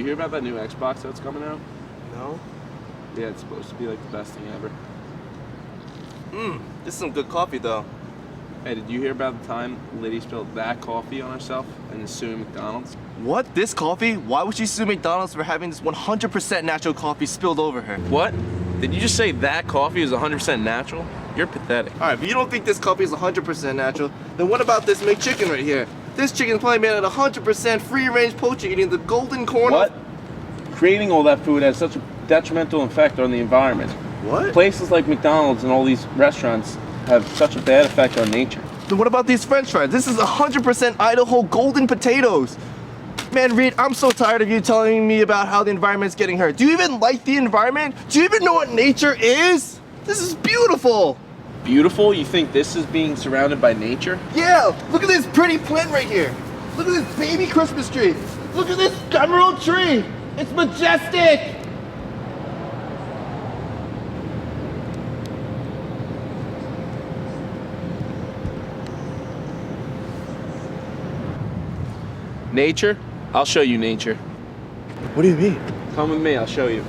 you hear about that new Xbox that's coming out? No? Yeah, it's supposed to be like the best thing ever. This is some good coffee though. Hey, did you hear about the time Liddy spilled that coffee on herself and is suing McDonald's? What? This coffee? Why would she sue McDonald's for having this 100% natural coffee spilled over her? What? Did you just say that coffee is 100% natural? You're pathetic. Alright, but you don't think this coffee is 100% natural, then what about this McChicken right here? This chicken is probably made out of 100% free-range poaching, eating the golden corn. What? Creating all that food has such a detrimental effect on the environment. What? Places like McDonald's and all these restaurants have such a bad effect on nature. Then what about these French fries? This is 100% Idaho golden potatoes. Man, Reed, I'm so tired of you telling me about how the environment's getting hurt. Do you even like the environment? Do you even know what nature is? This is beautiful. Beautiful? You think this is being surrounded by nature? Yeah, look at this pretty plant right here. Look at this baby Christmas tree. Look at this emerald tree. It's majestic. Nature? I'll show you nature. What do you mean? Come with me, I'll show you.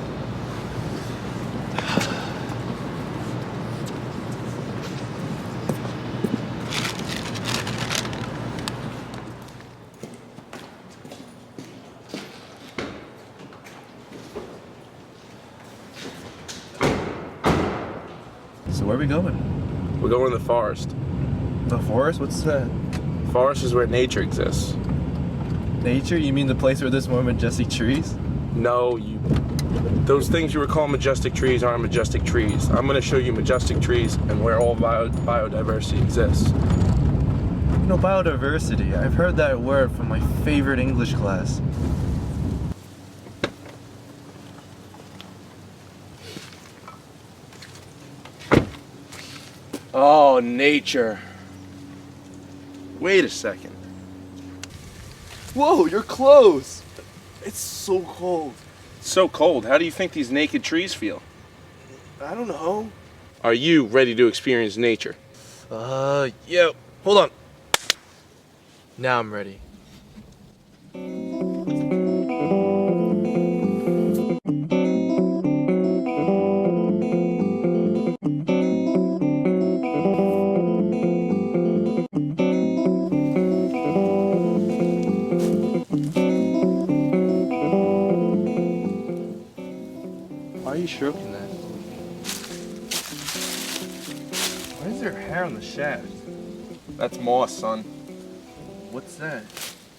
So where are we going? We're going to the forest. The forest? What's that? Forest is where nature exists. Nature? You mean the place where there's more majestic trees? No, those things you were calling majestic trees aren't majestic trees. I'm going to show you majestic trees and where all biodiversity exists. You know, biodiversity. I've heard that word from my favorite English class. Oh, nature. Wait a second. Whoa, your clothes! It's so cold. It's so cold. How do you think these naked trees feel? I don't know. Are you ready to experience nature? Yeah. Hold on. Now I'm ready. Why are you stroking that? Why is there hair on the shaft? That's moss, son. What's that?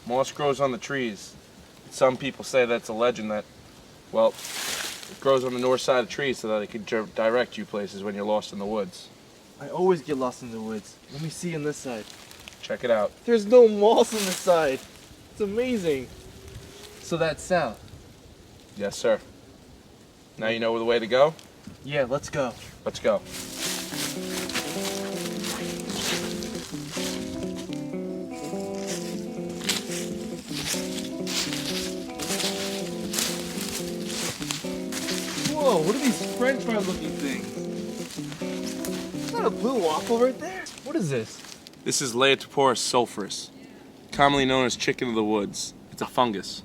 Moss grows on the trees. Some people say that's a legend that, well, it grows on the north side of trees so that it can direct you places when you're lost in the woods. I always get lost in the woods. Let me see on this side. Check it out. There's no moss on this side. It's amazing. So that's south. Yes, sir. Now you know the way to go? Yeah, let's go. Let's go. Whoa, what are these French fry looking things? Is that a blue waffle right there? What is this? This is Laetoporus sulphurus, commonly known as chicken of the woods. It's a fungus.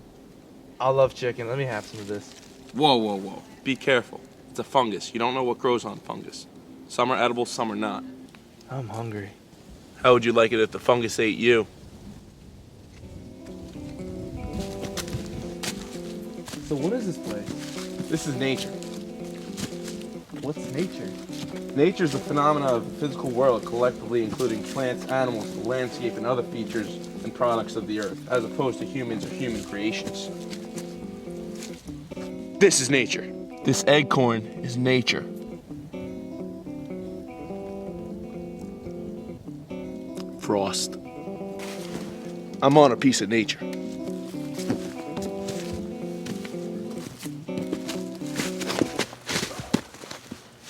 I love chicken. Let me have some of this. Whoa, whoa, whoa. Be careful. It's a fungus. You don't know what grows on fungus. Some are edible, some are not. I'm hungry. How would you like it if the fungus ate you? So what is this place? This is nature. What's nature? Nature is the phenomena of the physical world collectively, including plants, animals, the landscape, and other features and products of the earth, as opposed to humans or human creations. This is nature. This acorn is nature. Frost. I'm on a piece of nature.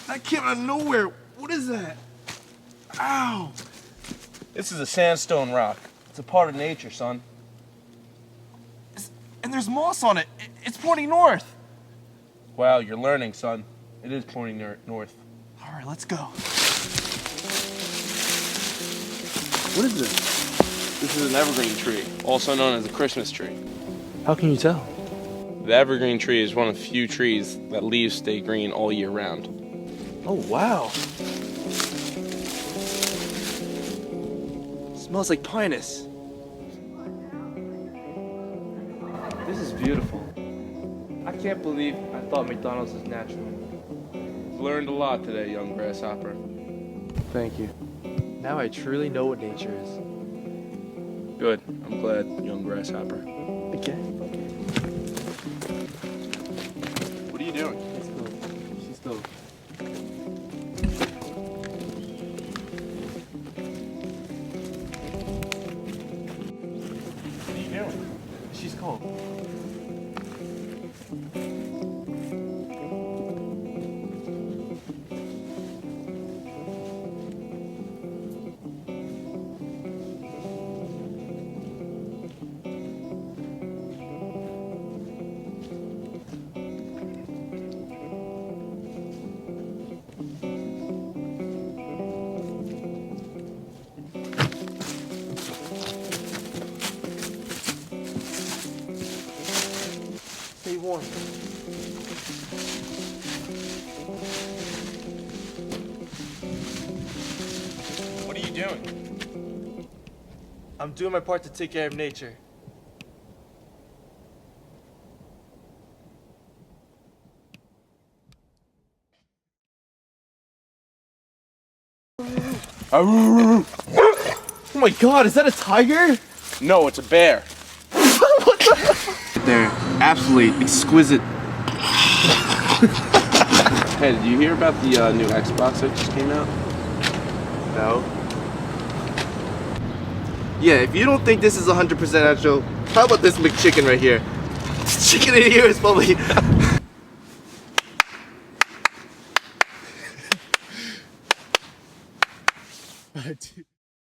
That came out of nowhere. What is that? Ow! This is a sandstone rock. It's a part of nature, son. And there's moss on it. It's pointing north. Wow, you're learning, son. It is pointing north. All right, let's go. What is this? This is an evergreen tree, also known as a Christmas tree. How can you tell? The evergreen tree is one of the few trees that leaves stay green all year round. Oh, wow. Smells like pinus. This is beautiful. I can't believe I thought McDonald's was natural. Learned a lot today, young grasshopper. Thank you. Now I truly know what nature is. Good. I'm glad, young grasshopper. Okay. What are you doing? Let's go. She's go. What are you doing? She's cold. Stay warm. What are you doing? I'm doing my part to take care of nature. Oh my god, is that a tiger? No, it's a bear. What the hell? They're absolutely exquisite. Hey, did you hear about the new Xbox that just came out? No. Yeah, if you don't think this is 100% natural, how about this McChicken right here? This chicken in here is probably... Dude.